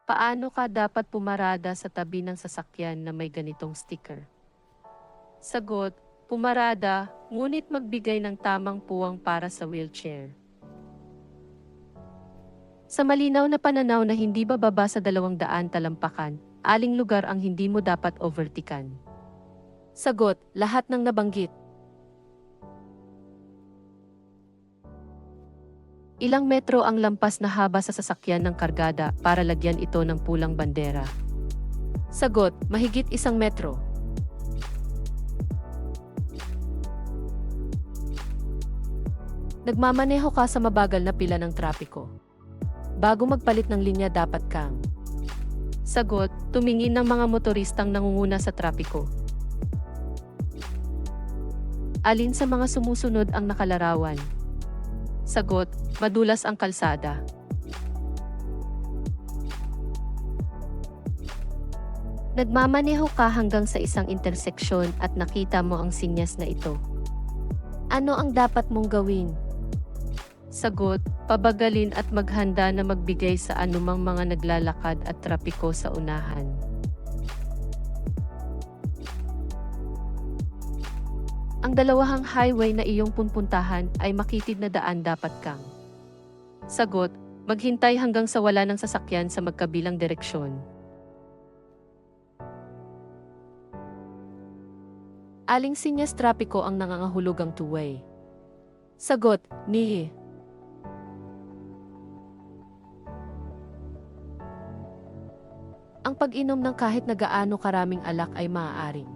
Paano ka dapat pumarada sa tabi ng sasakyan na may ganitong sticker? Sagot, pumarada, ngunit magbigay ng tamang puwang para sa wheelchair. Sa malinaw na pananaw na hindi bababa sa 200 talampakan, aling lugar ang hindi mo dapat overtikan? Sagot, lahat ng nabanggit. Ilang metro ang lampas na haba sa sasakyan ng kargada para lagyan ito ng pulang bandera? Sagot, mahigit 1 metro. Nagmamaneho ka sa mabagal na pila ng trapiko. Bago magpalit ng linya dapat kang. Sagot, tumingin ng mga motoristang nangunguna sa trapiko. Alin sa mga sumusunod ang nakalarawan? Sagot, madulas ang kalsada. Nagmamaneho ka hanggang sa isang interseksyon at nakita mo ang sinyas na ito. Ano ang dapat mong gawin? Sagot, pabagalin at maghanda na magbigay sa anumang mga naglalakad at trapiko sa unahan. Ang dalawang highway na iyong pupuntahan ay makitid na daan dapat kang. Sagot, maghintay hanggang sa wala ng sasakyan sa magkabilang direksyon. Aling sinyas trapiko ang nangangahulugang two-way? Sagot, ni. Ang pag-inom ng kahit na gaano karaming alak ay maaaring.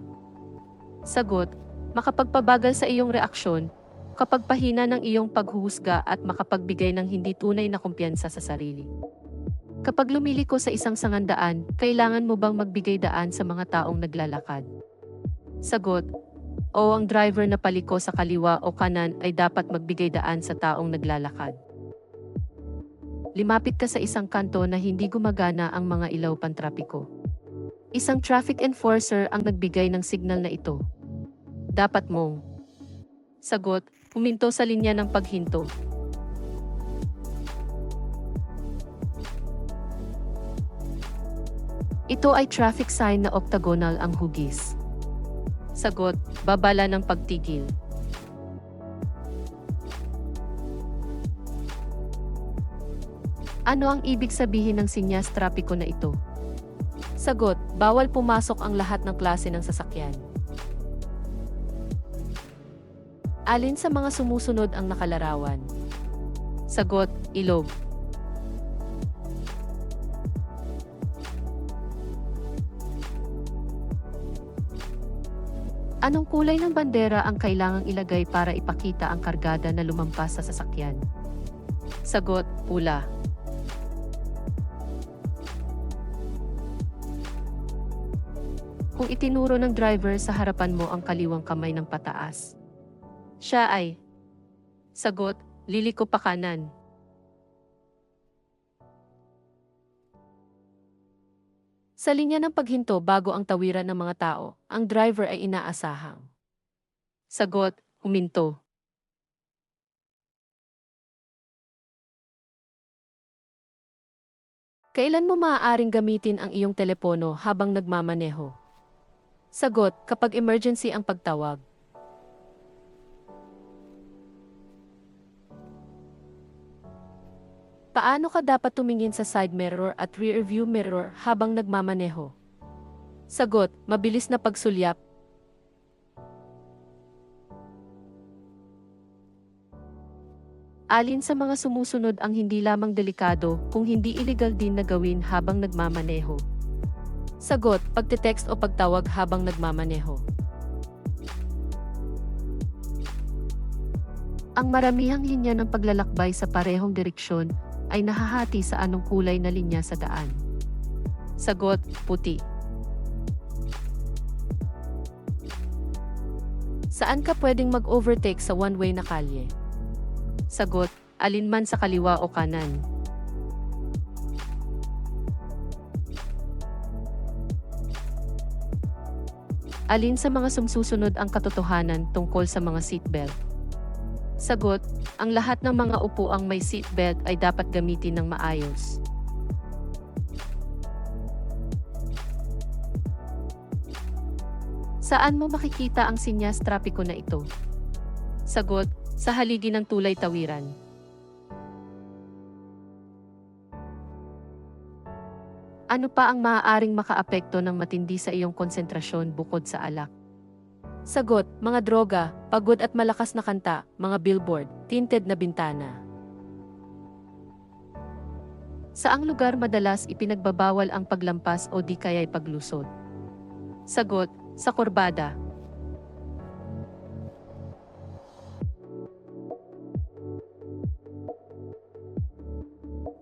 Sagot, makapagpabagal sa iyong reaksyon, kapag pahina ng iyong paghuhusga at makapagbigay ng hindi tunay na kumpiyansa sa sarili. Kapag lumiliko sa isang sangandaan, kailangan mo bang magbigay daan sa mga taong naglalakad? Sagot, o ang driver na paliko sa kaliwa o kanan ay dapat magbigay daan sa taong naglalakad. Limapit ka sa isang kanto na hindi gumagana ang mga ilaw pantrapiko. Isang traffic enforcer ang nagbigay ng signal na ito. Dapat mong. Sagot, huminto sa linya ng paghinto. Ito ay traffic sign na octagonal ang hugis. Sagot, babala ng pagtigil. Ano ang ibig sabihin ng sinyas trapiko na ito? Sagot, bawal pumasok ang lahat ng klase ng sasakyan. Alin sa mga sumusunod ang nakalarawan? Sagot, ilog. Anong kulay ng bandera ang kailangang ilagay para ipakita ang kargada na lumampas sa sasakyan? Sagot, pula. Kung itinuro ng driver sa harapan mo ang kaliwang kamay ng pataas, siya ay. Sagot, liliko pa kanan. Sa linya ng paghinto bago ang tawiran ng mga tao, ang driver ay inaasahang. Sagot, huminto. Kailan mo maaaring gamitin ang iyong telepono habang nagmamaneho? Sagot, kapag emergency ang pagtawag. Paano ka dapat tumingin sa side mirror at rear view mirror habang nagmamaneho? Sagot, mabilis na pagsulyap. Alin sa mga sumusunod ang hindi lamang delikado kung hindi illegal din na gawin habang nagmamaneho? Sagot, pagte-text o pagtawag habang nagmamaneho. Ang maramihang linya ng paglalakbay sa parehong direksyon ay nahahati sa anong kulay na linya sa daan? Sagot, puti. Saan ka pwedeng mag-overtake sa one-way na kalye? Sagot, alinman sa kaliwa o kanan. Alin sa mga sumusunod ang katotohanan tungkol sa mga seatbelt? Sagot, ang lahat ng mga upuang may seatbelt ay dapat gamitin ng maayos. Saan mo makikita ang sinyas trapiko na ito? Sagot, sa haligi ng tulay tawiran. Ano pa ang maaaring makaapekto ng matindi sa iyong konsentrasyon bukod sa alak? Sagot, mga droga, pagod at malakas na kanta, mga billboard, tinted na bintana. Saang lugar madalas ipinagbabawal ang paglampas o di kaya'y paglusod? Sagot, sa kurbada.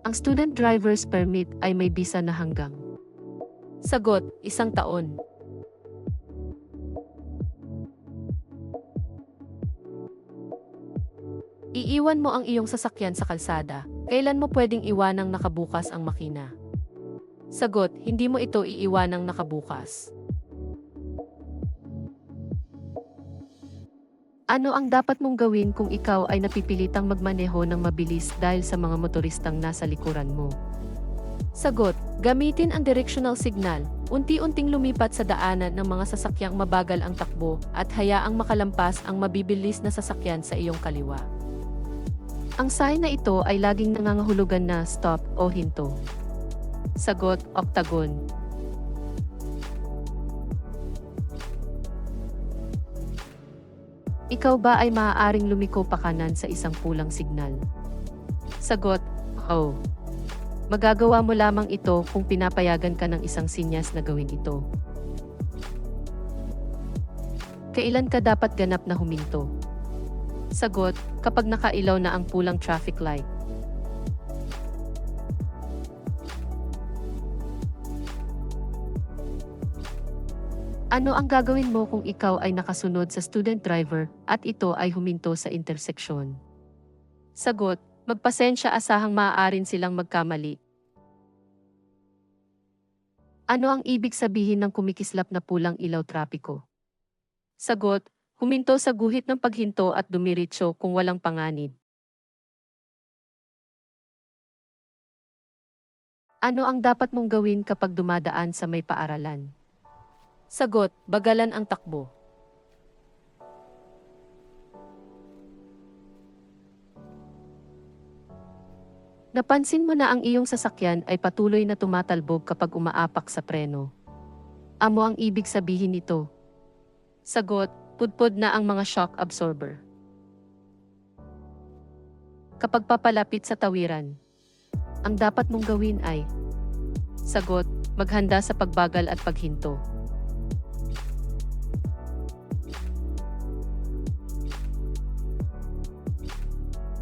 Ang student driver's permit ay may bisa na hanggang. Sagot, 1 taon. Iiwan mo ang iyong sasakyan sa kalsada. Kailan mo pwedeng iwanang nakabukas ang makina? Sagot, hindi mo ito iiwanang nakabukas. Ano ang dapat mong gawin kung ikaw ay napipilitang magmaneho ng mabilis dahil sa mga motoristang nasa likuran mo? Sagot, gamitin ang directional signal, unti-unting lumipat sa daanan ng mga sasakyang mabagal ang takbo at hayaang makalampas ang mabibilis na sasakyan sa iyong kaliwa. Ang sign na ito ay laging nangangahulugan na stop o hinto. Sagot, octagon. Ikaw ba ay maaaring lumiko pa kanan sa isang pulang signal? Sagot, oo. Magagawa mo lamang ito kung pinapayagan ka ng isang sinyas na gawin ito. Kailan ka dapat ganap na huminto? Sagot, kapag nakailaw na ang pulang traffic light. Ano ang gagawin mo kung ikaw ay nakasunod sa student driver at ito ay huminto sa interseksyon? Sagot, magpasensya, asahang maaaring silang magkamali. Ano ang ibig sabihin ng kumikislap na pulang ilaw trapiko? Sagot, huminto sa guhit ng paghinto at dumiritso kung walang panganib. Ano ang dapat mong gawin kapag dumadaan sa may paaralan? Sagot, bagalan ang takbo. Napansin mo na ang iyong sasakyan ay patuloy na tumatalbog kapag umaapak sa preno. Ano ang ibig sabihin nito? Sagot, pudpud na ang mga shock absorber. Kapag papalapit sa tawiran, ang dapat mong gawin ay sagot, maghanda sa pagbagal at paghinto.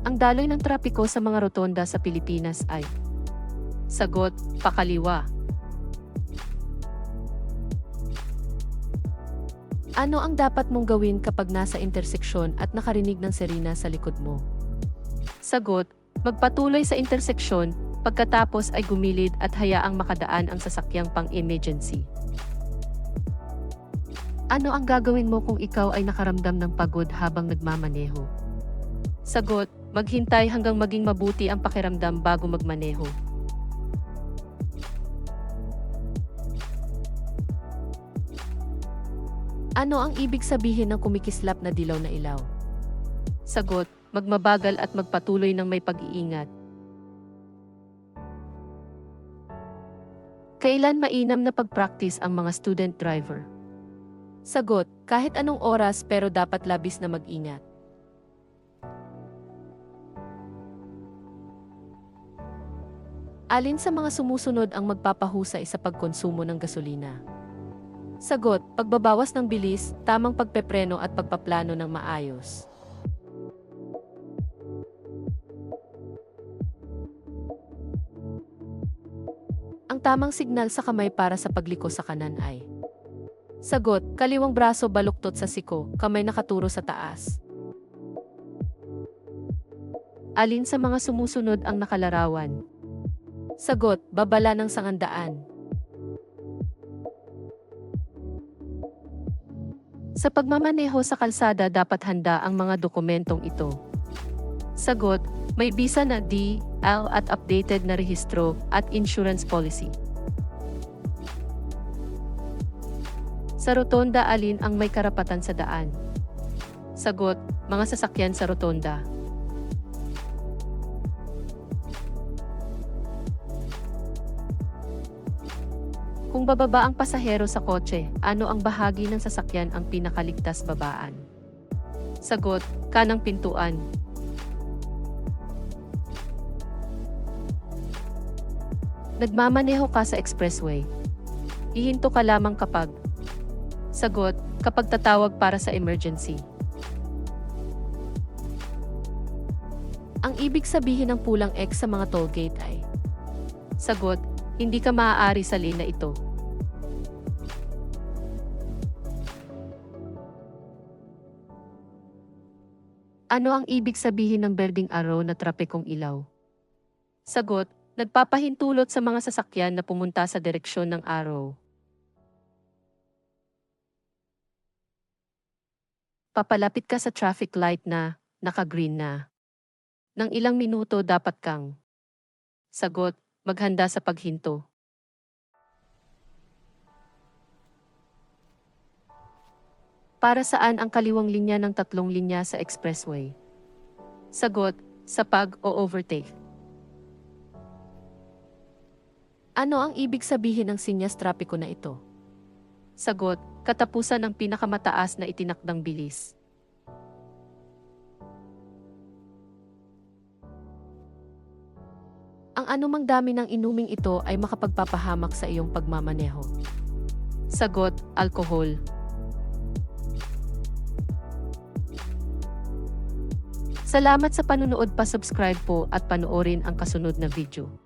Ang daloy ng trapiko sa mga rotonda sa Pilipinas ay sagot, pakaliwa. Ano ang dapat mong gawin kapag nasa interseksyon at nakarinig ng sirena sa likod mo? Sagot, magpatuloy sa interseksyon, pagkatapos ay gumilid at hayaang makadaan ang sasakyang pang-emergency. Ano ang gagawin mo kung ikaw ay nakaramdam ng pagod habang nagmamaneho? Sagot, maghintay hanggang maging mabuti ang pakiramdam bago magmaneho. Ano ang ibig sabihin ng kumikislap na dilaw na ilaw? Sagot, magmabagal at magpatuloy ng may pag-iingat. Kailan mainam na pag-practice ang mga student driver? Sagot, kahit anong oras pero dapat labis na mag-ingat. Alin sa mga sumusunod ang magpapahusay sa pagkonsumo ng gasolina? Sagot, pagbabawas ng bilis, tamang pagpepreno at pagpaplano ng maayos. Ang tamang signal sa kamay para sa pagliko sa kanan ay sagot, kaliwang braso baluktot sa siko, kamay nakaturo sa taas. Alin sa mga sumusunod ang nakalarawan? Sagot, babala ng sangandaan. Sa pagmamaneho sa kalsada dapat handa ang mga dokumentong ito. Sagot, may bisa na DL at updated na rehistro at insurance policy. Sa rotonda, alin ang may karapatan sa daan? Sagot, mga sasakyan sa rotonda. Kung bababa ang pasahero sa kotse, ano ang bahagi ng sasakyan ang pinakaligtas babaan? Sagot, kanang pintuan. Nagmamaneho ka sa expressway. Hihinto ka lamang kapag. Sagot, kapag tatawag para sa emergency. Ang ibig sabihin ng pulang X sa mga tollgate ay. Sagot, hindi ka maaari sa lane na ito. Ano ang ibig sabihin ng berdeng araw na trapikong ilaw? Sagot, nagpapahintulot sa mga sasakyan na pumunta sa direksyon ng araw. Papalapit ka sa traffic light na naka-green na. Nang ilang minuto dapat kang. Sagot, maghanda sa paghinto. Para saan ang kaliwang linya ng 3 linya sa expressway? Sagot, sa pag o overtake. Ano ang ibig sabihin ng sinyas trapiko na ito? Sagot, katapusan ng pinakamataas na itinakdang bilis. Ang anumang dami ng inuming ito ay makapagpapahamak sa iyong pagmamaneho. Sagot, alkohol. Salamat sa panunood, pa-subscribe po at panoorin ang kasunod na video.